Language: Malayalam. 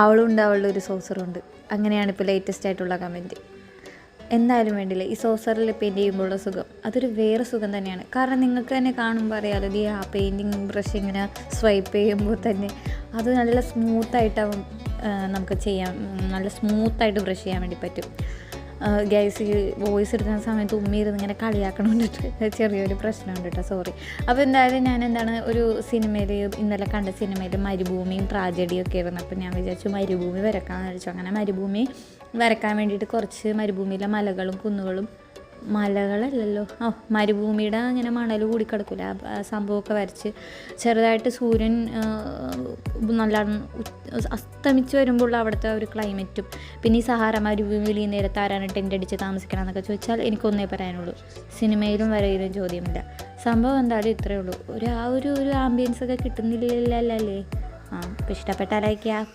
അവളുണ്ട്, അവളുടെ ഒരു സോസറുണ്ട്. അങ്ങനെയാണ് ഇപ്പോൾ ലേറ്റസ്റ്റ് ആയിട്ടുള്ള കമൻറ്റ്. എന്തായാലും വേണ്ടില്ല, ഈ സോസറിൽ പെയിൻറ്റ് ചെയ്യുമ്പോഴുള്ള സുഖം അതൊരു വേറെ സുഖം തന്നെയാണ്. കാരണം നിങ്ങൾക്ക് തന്നെ കാണുമ്പോൾ അറിയാമല്ലോ, ഈ ആ പെയിൻറ്റിങ് ബ്രഷ് ഇങ്ങനെ സ്വൈപ്പ് ചെയ്യുമ്പോൾ തന്നെ അത് നല്ല സ്മൂത്തായിട്ടാവും നമുക്ക് ചെയ്യാം. നല്ല സ്മൂത്തായിട്ട് ബ്രഷ് ചെയ്യാൻ വേണ്ടി പറ്റും. ഗൈസ്, ഈ വോയിസ് എടുക്കുന്ന സമയത്ത് ഉമ്മയിരുന്ന് ഇങ്ങനെ കളിയാക്കണമെന്നിട്ട് ചെറിയൊരു പ്രശ്നമുണ്ട് കേട്ടോ, സോറി. അപ്പോൾ എന്തായാലും ഞാൻ ഒരു സിനിമയിൽ, ഇന്നലെ കണ്ട സിനിമയിൽ മരുഭൂമിയും ട്രാജഡിയും ഒക്കെ ആയിരുന്നു. അപ്പോൾ ഞാൻ വിചാരിച്ചു മരുഭൂമി വരക്കാമെന്ന് വിചാരിച്ചു. അങ്ങനെ മരുഭൂമി വരക്കാൻ വേണ്ടിയിട്ട് കുറച്ച് മരുഭൂമിയിലെ മലകളും കുന്നുകളും, മലകളല്ലല്ലോ, മരുഭൂമിയുടെ അങ്ങനെ മണൽ കൂടിക്കിടക്കില്ല, ആ സംഭവമൊക്കെ വരച്ച് ചെറുതായിട്ട് സൂര്യൻ നല്ല അസ്തമിച്ച് വരുമ്പോൾ അവിടുത്തെ ഒരു ക്ലൈമറ്റും, പിന്നെ ഈ സഹാറ മരുഭൂമിയിൽ ഈ നേരത്തെ ആരാണ് ടെൻ്റ് അടിച്ച് താമസിക്കണം എന്നൊക്കെ ചോദിച്ചാൽ എനിക്കൊന്നേ പറയാനുള്ളൂ, സിനിമയിലും വരയിലും ചോദ്യമില്ല. സംഭവം എന്തായാലും ഇത്രയേ ഉള്ളൂ. ഒരു ആംബിയൻസ് ഒക്കെ കിട്ടുന്നില്ലല്ലേ. അപ്പോൾ ഇഷ്ടപ്പെട്ടാലയക്കുക.